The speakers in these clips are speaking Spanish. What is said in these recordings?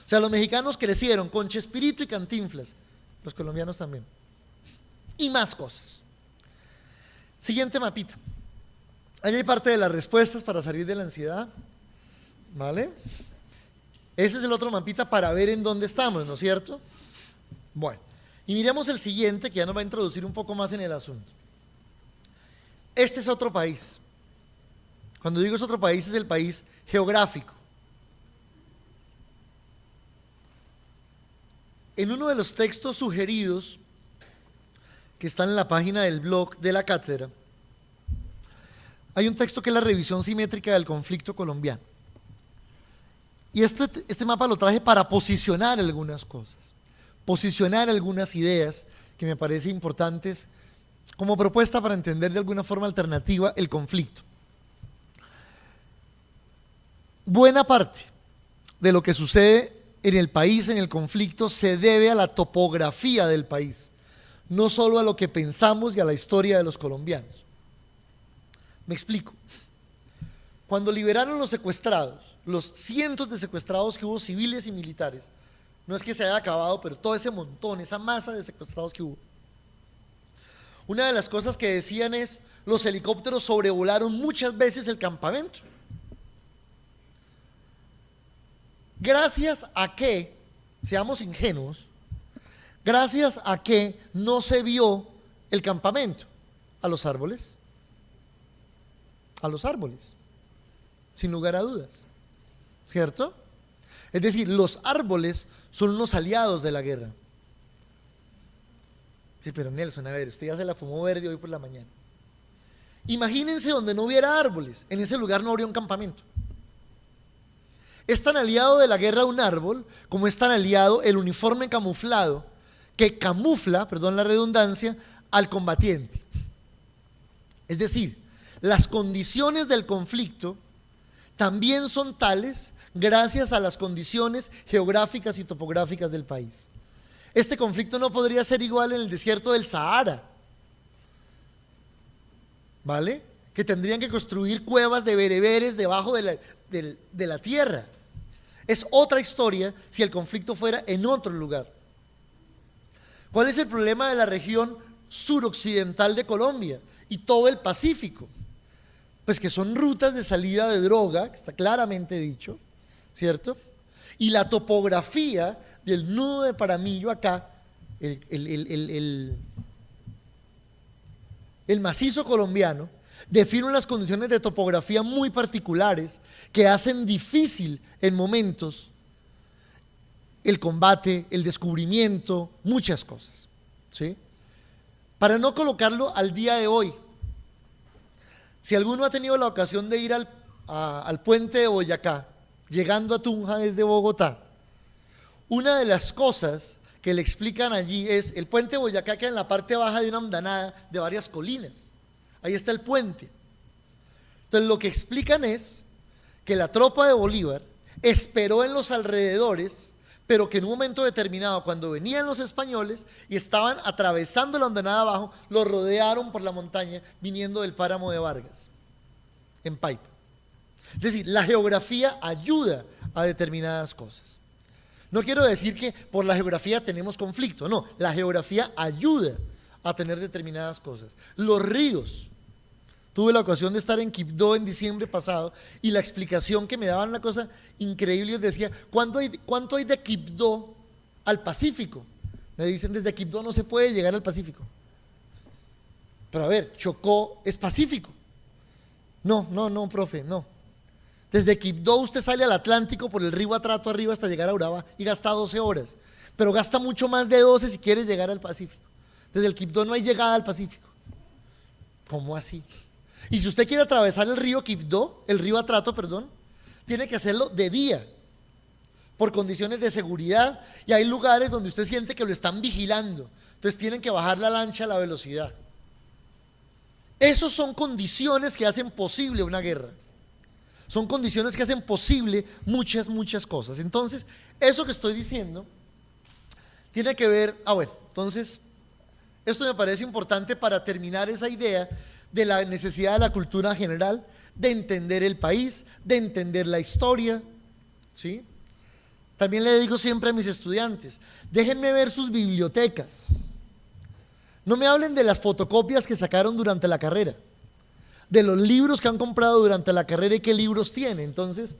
O sea, los mexicanos crecieron con Chespirito y Cantinflas, los colombianos también, y más cosas. Siguiente mapita. Ahí hay parte de las respuestas para salir de la ansiedad, ¿vale? Ese es el otro mapita para ver en dónde estamos, ¿no es cierto? Bueno, y miremos el siguiente, que ya nos va a introducir un poco más en el asunto. Este es otro país. Cuando digo es otro país, es el país geográfico. En uno de los textos sugeridos que están en la página del blog de la cátedra, hay un texto que es la revisión simétrica del conflicto colombiano. Y este mapa lo traje para posicionar algunas cosas, posicionar algunas ideas que me parecen importantes como propuesta para entender de alguna forma alternativa el conflicto. Buena parte de lo que sucede en el país, en el conflicto, se debe a la topografía del país, no solo a lo que pensamos y a la historia de los colombianos. Me explico. Cuando liberaron los secuestrados, los cientos de secuestrados que hubo, civiles y militares, no es que se haya acabado, pero todo ese montón, esa masa de secuestrados que hubo, una de las cosas que decían es: los helicópteros sobrevolaron muchas veces el campamento. Gracias a que, seamos ingenuos, gracias a que no se vio el campamento, a los árboles, sin lugar a dudas, ¿cierto? Es decir, los árboles son los aliados de la guerra. Sí, pero Nelson, a ver, usted ya se la fumó verde hoy por la mañana. Imagínense donde no hubiera árboles, en ese lugar no habría un campamento. Es tan aliado de la guerra un árbol como es tan aliado el uniforme camuflado que camufla, perdón la redundancia, al combatiente. Es decir, las condiciones del conflicto también son tales gracias a las condiciones geográficas y topográficas del país. Este conflicto no podría ser igual en el desierto del Sahara, ¿vale? Que tendrían que construir cuevas de bereberes debajo de la tierra. Es otra historia si el conflicto fuera en otro lugar. ¿Cuál es el problema de la región suroccidental de Colombia y todo el Pacífico? Pues que son rutas de salida de droga, que está claramente dicho, ¿cierto? Y la topografía del nudo de Paramillo acá, el macizo colombiano, define unas condiciones de topografía muy particulares que hacen difícil en momentos el combate, el descubrimiento, muchas cosas, ¿sí? Para no colocarlo al día de hoy, si alguno ha tenido la ocasión de ir al puente de Boyacá, llegando a Tunja desde Bogotá, una de las cosas que le explican allí es: el puente de Boyacá queda en la parte baja de una hondanada de varias colinas, ahí está el puente. Entonces lo que explican es que la tropa de Bolívar esperó en los alrededores, pero que en un momento determinado, cuando venían los españoles y estaban atravesando la hondanada abajo, los rodearon por la montaña viniendo del páramo de Vargas, en Paipa. Es decir, la geografía ayuda a determinadas cosas. No quiero decir que por la geografía tenemos conflicto, no, la geografía ayuda a tener determinadas cosas. Los ríos, tuve la ocasión de estar en Quibdó en diciembre pasado y la explicación que me daban, una cosa increíble, les decía: ¿cuánto hay de Quibdó al Pacífico? Me dicen: desde Quibdó no se puede llegar al Pacífico. Pero a ver, Chocó es Pacífico. No, profe, no. Desde Quibdó usted sale al Atlántico por el río Atrato arriba hasta llegar a Urabá y gasta 12 horas, pero gasta mucho más de 12 si quiere llegar al Pacífico. Desde el Quibdó no hay llegada al Pacífico. ¿Cómo así? Y si usted quiere atravesar el río Quibdó, el río Atrato, perdón, tiene que hacerlo de día, por condiciones de seguridad, y hay lugares donde usted siente que lo están vigilando, entonces tienen que bajar la lancha a la velocidad. Esas son condiciones que hacen posible una guerra. Son condiciones que hacen posible muchas cosas. Entonces, eso que estoy diciendo tiene que ver, entonces, esto me parece importante para terminar esa idea de la necesidad de la cultura general, de entender el país, de entender la historia, ¿sí? También le digo siempre a mis estudiantes, déjenme ver sus bibliotecas. No me hablen de las fotocopias que sacaron durante la carrera, de los libros que han comprado durante la carrera y qué libros tiene. Entonces,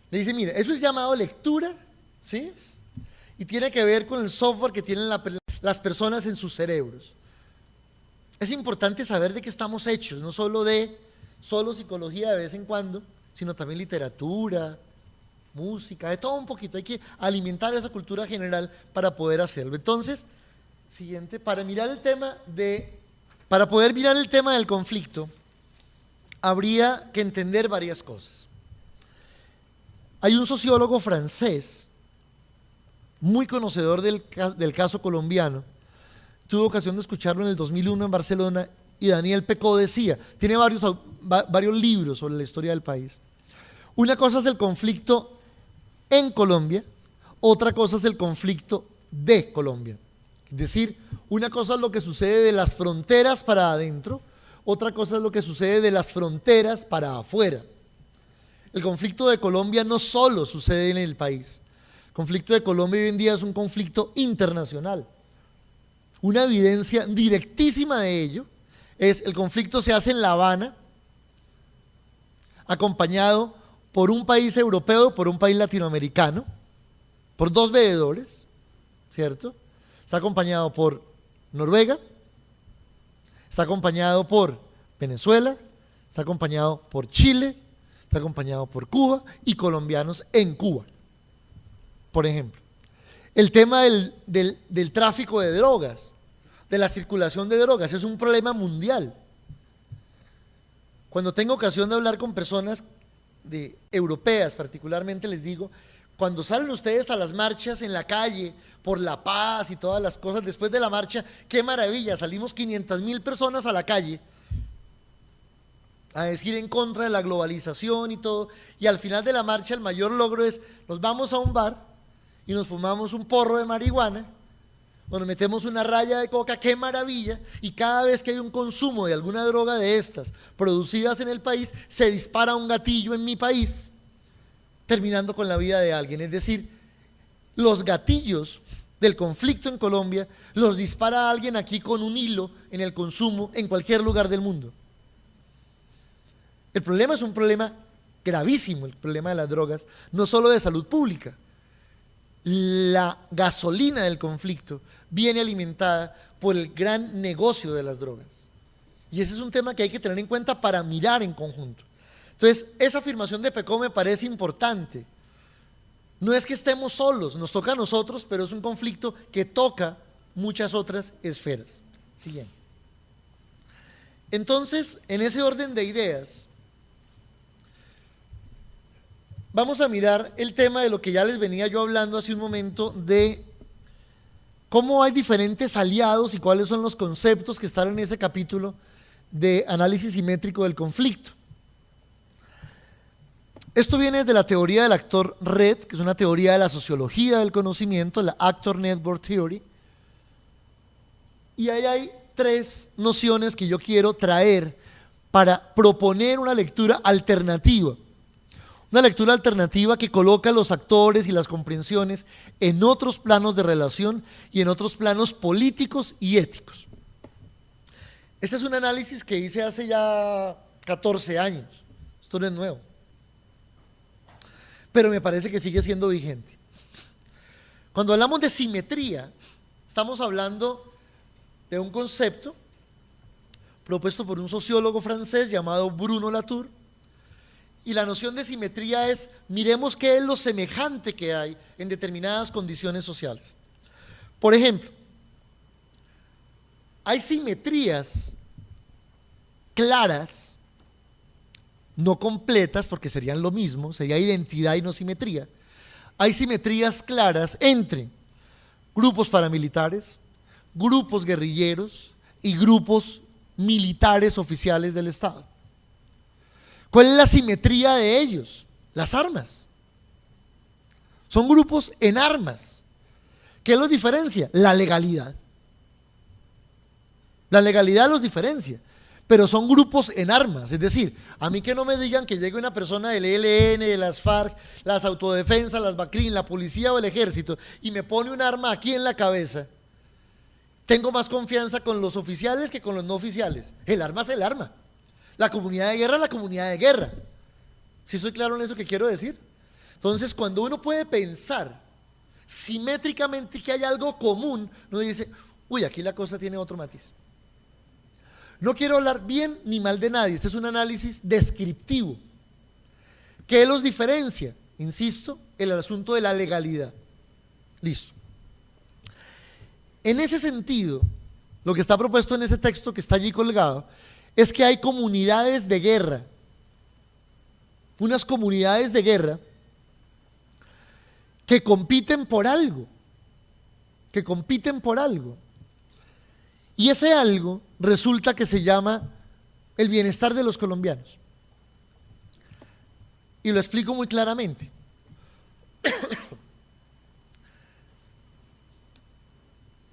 le dice, mira, eso es llamado lectura, ¿sí? Y tiene que ver con el software que tienen las personas en sus cerebros. Es importante saber de qué estamos hechos, no solo psicología de vez en cuando, sino también literatura, música, de todo un poquito. Hay que alimentar esa cultura general para poder hacerlo. Entonces, siguiente, para poder mirar el tema del conflicto, habría que entender varias cosas. Hay un sociólogo francés muy conocedor del caso colombiano, tuve ocasión de escucharlo en el 2001 en Barcelona, y Daniel Pecó decía, tiene varios libros sobre la historia del país. Una cosa es el conflicto en Colombia, otra cosa es el conflicto de Colombia. Es decir, una cosa es lo que sucede de las fronteras para adentro, otra cosa es lo que sucede de las fronteras para afuera. El conflicto de Colombia no solo sucede en el país. El conflicto de Colombia hoy en día es un conflicto internacional. Una evidencia directísima de ello es el conflicto se hace en La Habana, acompañado por un país europeo, por un país latinoamericano, por dos veedores, ¿cierto? Está acompañado por Noruega, está acompañado por Venezuela, está acompañado por Chile, está acompañado por Cuba y colombianos en Cuba, por ejemplo. El tema del tráfico de drogas, de la circulación de drogas, es un problema mundial. Cuando tengo ocasión de hablar con personas europeas particularmente, les digo, cuando salen ustedes a las marchas en la calle por la paz y todas las cosas, después de la marcha, qué maravilla, salimos 500,000 personas a la calle a decir en contra de la globalización y todo, y al final de la marcha el mayor logro es, nos vamos a un bar y nos fumamos un porro de marihuana, o nos metemos una raya de coca, qué maravilla, y cada vez que hay un consumo de alguna droga de estas producidas en el país, se dispara un gatillo en mi país, terminando con la vida de alguien. Es decir, los gatillos del conflicto en Colombia los dispara alguien aquí con un hilo en el consumo en cualquier lugar del mundo. El problema es un problema gravísimo, el problema de las drogas, no solo de salud pública. La gasolina del conflicto viene alimentada por el gran negocio de las drogas. Y ese es un tema que hay que tener en cuenta para mirar en conjunto. Entonces, esa afirmación de Pecó me parece importante. No es que estemos solos, nos toca a nosotros, pero es un conflicto que toca muchas otras esferas. Siguiente. Entonces, en ese orden de ideas, vamos a mirar el tema de lo que ya les venía yo hablando hace un momento, de cómo hay diferentes aliados y cuáles son los conceptos que están en ese capítulo de análisis simétrico del conflicto. Esto viene de la teoría del actor Red, que es una teoría de la sociología del conocimiento, la Actor Network Theory. Y ahí hay tres nociones que yo quiero traer para proponer una lectura alternativa. Una lectura alternativa que coloca los actores y las comprensiones en otros planos de relación y en otros planos políticos y éticos. Este es un análisis que hice hace ya 14 años, esto no es nuevo, pero me parece que sigue siendo vigente. Cuando hablamos de simetría, estamos hablando de un concepto propuesto por un sociólogo francés llamado Bruno Latour. Y la noción de simetría es, miremos qué es lo semejante que hay en determinadas condiciones sociales. Por ejemplo, hay simetrías claras, no completas, porque serían lo mismo, sería identidad y no simetría. Hay simetrías claras entre grupos paramilitares, grupos guerrilleros y grupos militares oficiales del Estado. ¿Cuál es la simetría de ellos? Las armas. Son grupos en armas. ¿Qué los diferencia? La legalidad. La legalidad los diferencia. pero son grupos en armas. Es decir, a mí que no me digan que llegue una persona del ELN, de las FARC, las autodefensas, las BACRIM, la policía o el ejército y me pone un arma aquí en la cabeza. Tengo más confianza con los oficiales que con los no oficiales. El arma es el arma. La comunidad de guerra es la comunidad de guerra. ¿Sí soy claro en eso que quiero decir? Entonces, cuando uno puede pensar simétricamente que hay algo común, uno dice, uy, aquí la cosa tiene otro matiz. No quiero hablar bien ni mal de nadie, este es un análisis descriptivo. ¿Qué los diferencia? Insisto, el asunto de la legalidad. Listo. En ese sentido, lo que está propuesto en ese texto que está allí colgado, es que hay comunidades de guerra, unas comunidades de guerra que compiten por algo, y ese algo resulta que se llama el bienestar de los colombianos. Y lo explico muy claramente.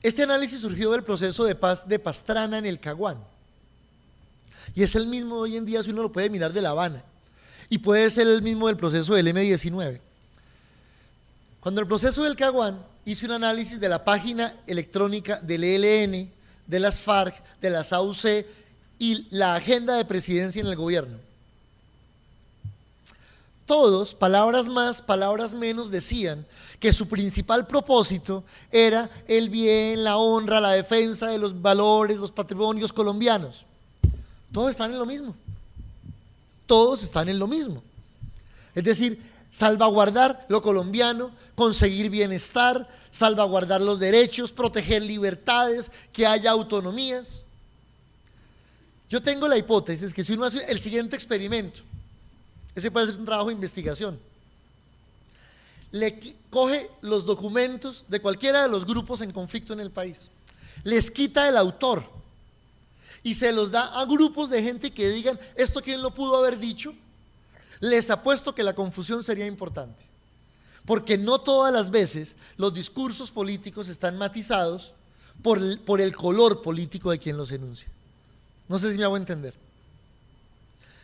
Este análisis surgió del proceso de paz de Pastrana en el Caguán, y es el mismo hoy en día si uno lo puede mirar de La Habana, y puede ser el mismo del proceso del M-19. Cuando el proceso del Caguán hice un análisis de la página electrónica del ELN, de las FARC, de las AUC y la agenda de presidencia en el gobierno. Todos, palabras más, palabras menos, decían que su principal propósito era el bien, la honra, la defensa de los valores, los patrimonios colombianos. Todos están en lo mismo. Todos están en lo mismo. Es decir, salvaguardar lo colombiano, conseguir bienestar, salvaguardar los derechos, proteger libertades, que haya autonomías. Yo tengo la hipótesis que si uno hace el siguiente experimento, ese puede ser un trabajo de investigación, le coge los documentos de cualquiera de los grupos en conflicto en el país, les quita el autor y se los da a grupos de gente que digan, ¿esto quién lo pudo haber dicho? Les apuesto que la confusión sería importante, porque no todas las veces los discursos políticos están matizados por el color político de quien los enuncia. No sé si me hago entender.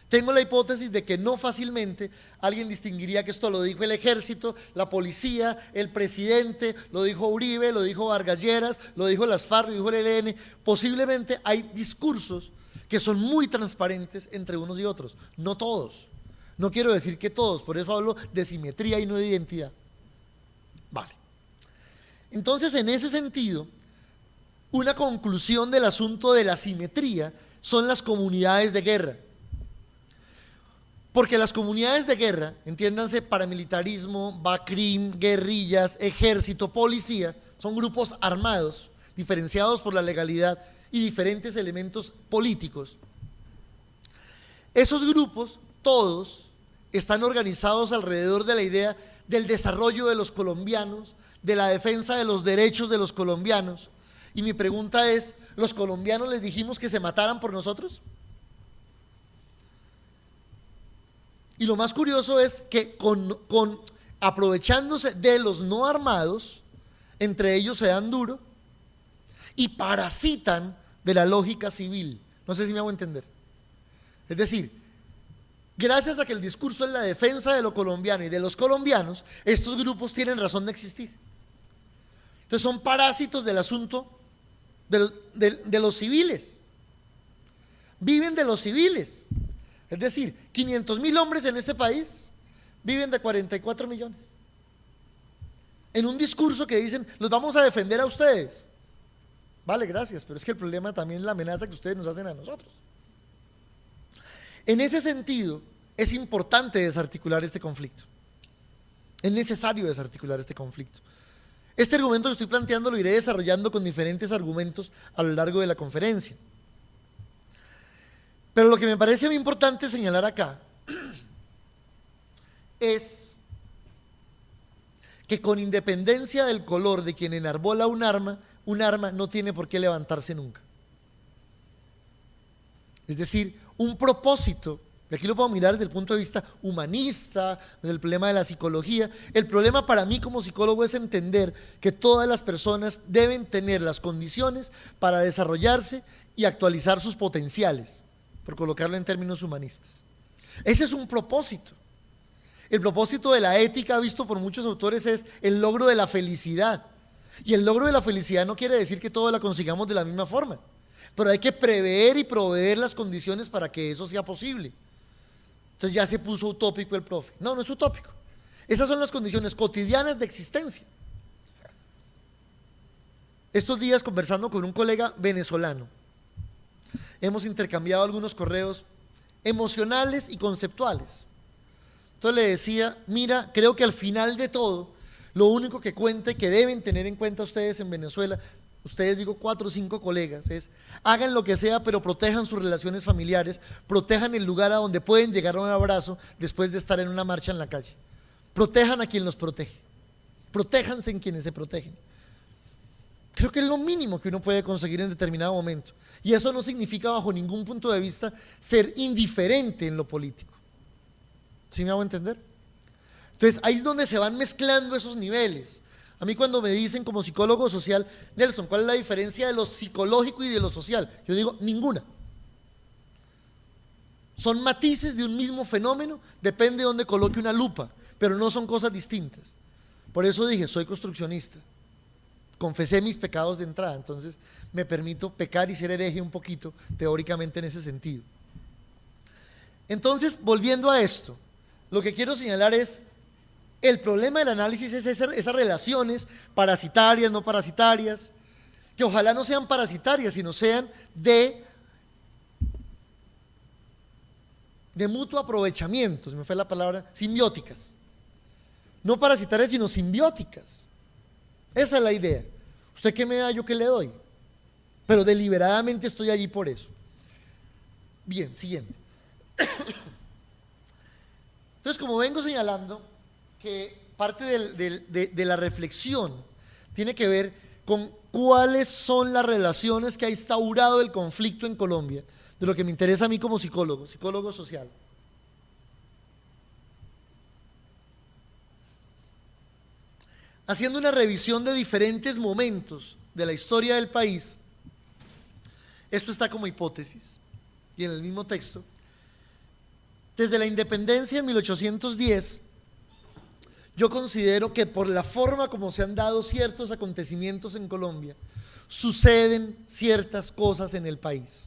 Tengo la hipótesis de que no fácilmente alguien distinguiría que esto lo dijo el ejército, la policía, el presidente, lo dijo Uribe, lo dijo Vargas Lleras, lo dijo las FARC, lo dijo el ELN. Posiblemente hay discursos que son muy transparentes entre unos y otros, no todos. No quiero decir que todos, por eso hablo de simetría y no de identidad. Vale. Entonces, en ese sentido, una conclusión del asunto de la simetría son las comunidades de guerra. Porque las comunidades de guerra, entiéndanse paramilitarismo, BACRIM, guerrillas, ejército, policía, son grupos armados, diferenciados por la legalidad y diferentes elementos políticos. Esos grupos, todos, están organizados alrededor de la idea del desarrollo de los colombianos, de la defensa de los derechos de los colombianos. Y mi pregunta es, ¿los colombianos les dijimos que se mataran por nosotros? Y lo más curioso es que aprovechándose de los no armados, entre ellos se dan duro y parasitan de la lógica civil. No sé si me hago entender. Es decir, gracias a que el discurso es la defensa de lo colombiano y de los colombianos, estos grupos tienen razón de existir. Entonces son parásitos del asunto de los civiles. Viven de los civiles. Es decir, 500.000 hombres en este país viven de 44 millones. En un discurso que dicen, los vamos a defender a ustedes. Vale, gracias, pero es que el problema también es la amenaza que ustedes nos hacen a nosotros. En ese sentido, es importante desarticular este conflicto. Es necesario desarticular este conflicto. Este argumento que estoy planteando lo iré desarrollando con diferentes argumentos a lo largo de la conferencia. Pero lo que me parece muy importante señalar acá es que con independencia del color de quien enarbola un arma no tiene por qué levantarse nunca. Es decir, un propósito, y aquí lo puedo mirar desde el punto de vista humanista, desde el problema de la psicología. El problema para mí como psicólogo es entender que todas las personas deben tener las condiciones para desarrollarse y actualizar sus potenciales. por colocarlo en términos humanistas. Ese es un propósito. El propósito de la ética, visto por muchos autores, es el logro de la felicidad. Y el logro de la felicidad no quiere decir que todos la consigamos de la misma forma, pero hay que prever y proveer las condiciones para que eso sea posible. Entonces ya se puso utópico el profe. No, no es utópico. Esas son las condiciones cotidianas de existencia. Estos días, conversando con un colega venezolano, hemos intercambiado algunos correos emocionales y conceptuales. Entonces le decía, mira, creo que al final de todo, lo único que cuenta y que deben tener en cuenta ustedes en Venezuela, ustedes digo 4 o 5 colegas, es hagan lo que sea, pero protejan sus relaciones familiares, protejan el lugar a donde pueden llegar a un abrazo después de estar en una marcha en la calle. Protejan a quien los protege, protéjanse en quienes se protegen. Creo que es lo mínimo que uno puede conseguir en determinado momento. Y eso no significa bajo ningún punto de vista ser indiferente en lo político. ¿Sí me hago entender? Entonces ahí es donde se van mezclando esos niveles. A mí cuando me dicen como psicólogo social, Nelson, ¿cuál es la diferencia de lo psicológico y de lo social? Yo digo, ninguna. Son matices de un mismo fenómeno, depende de dónde coloque una lupa, pero no son cosas distintas. Por eso dije, soy construccionista. Confesé mis pecados de entrada, entonces me permito pecar y ser hereje un poquito, teóricamente en ese sentido. Entonces, volviendo a esto, lo que quiero señalar es, el problema del análisis es esas relaciones parasitarias, no parasitarias, que ojalá no sean parasitarias, sino sean de mutuo aprovechamiento, se me fue la palabra, simbióticas. No parasitarias, sino simbióticas. Esa es la idea. ¿Usted qué me da, yo qué le doy? Pero deliberadamente estoy allí por eso. Bien, siguiente. Entonces, como vengo señalando, que parte de la reflexión tiene que ver con cuáles son las relaciones que ha instaurado el conflicto en Colombia, de lo que me interesa a mí como psicólogo social. Haciendo una revisión de diferentes momentos de la historia del país, esto está como hipótesis, y en el mismo texto, desde la independencia en 1810, yo considero que por la forma como se han dado ciertos acontecimientos en Colombia, suceden ciertas cosas en el país.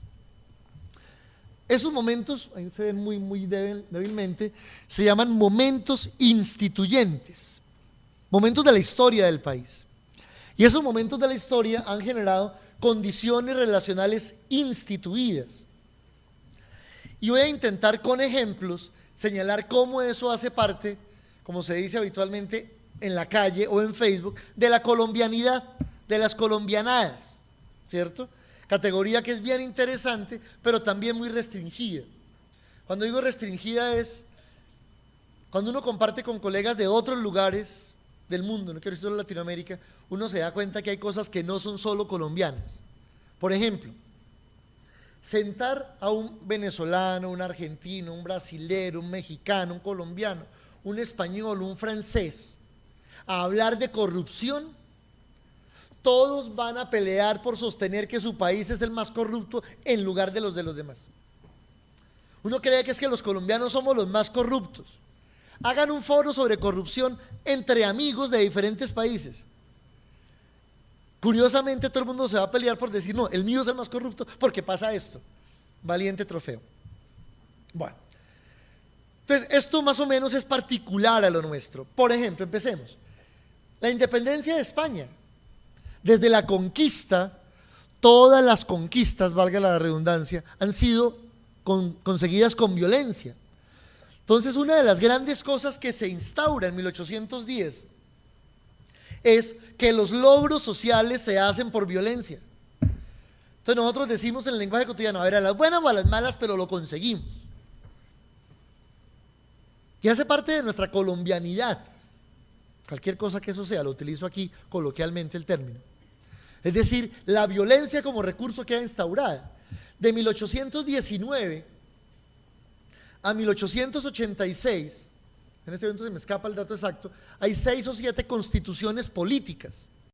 Esos momentos, ahí se ven muy débilmente, se llaman momentos instituyentes, momentos de la historia del país. Y esos momentos de la historia han generado condiciones relacionales instituidas. Y voy a intentar con ejemplos señalar cómo eso hace parte, como se dice habitualmente en la calle o en Facebook, de la colombianidad, de las colombianadas, ¿cierto? Categoría que es bien interesante, pero también muy restringida. Cuando digo restringida es cuando uno comparte con colegas de otros lugares del mundo, no quiero decir solo Latinoamérica, uno se da cuenta que hay cosas que no son solo colombianas. Por ejemplo, sentar a un venezolano, un argentino, un brasilero, un mexicano, un colombiano, un español, un francés, a hablar de corrupción, todos van a pelear por sostener que su país es el más corrupto en lugar de los demás. Uno cree que es que los colombianos somos los más corruptos. Hagan un foro sobre corrupción entre amigos de diferentes países. Curiosamente todo el mundo se va a pelear por decir, no, el mío es el más corrupto porque pasa esto. Valiente trofeo. Bueno, entonces esto más o menos es particular a lo nuestro. Por ejemplo, empecemos. La independencia de España. Desde la conquista, todas las conquistas, valga la redundancia, han sido conseguidas con violencia. Entonces, una de las grandes cosas que se instaura en 1810 es que los logros sociales se hacen por violencia. Entonces nosotros decimos en el lenguaje cotidiano, a ver, a las buenas o a las malas, pero lo conseguimos. Y hace parte de nuestra colombianidad. Cualquier cosa que eso sea, lo utilizo aquí coloquialmente el término. Es decir, la violencia como recurso queda instaurada. De 1819 a 1886, en este momento se me escapa el dato exacto, hay 6 o 7 constituciones políticas.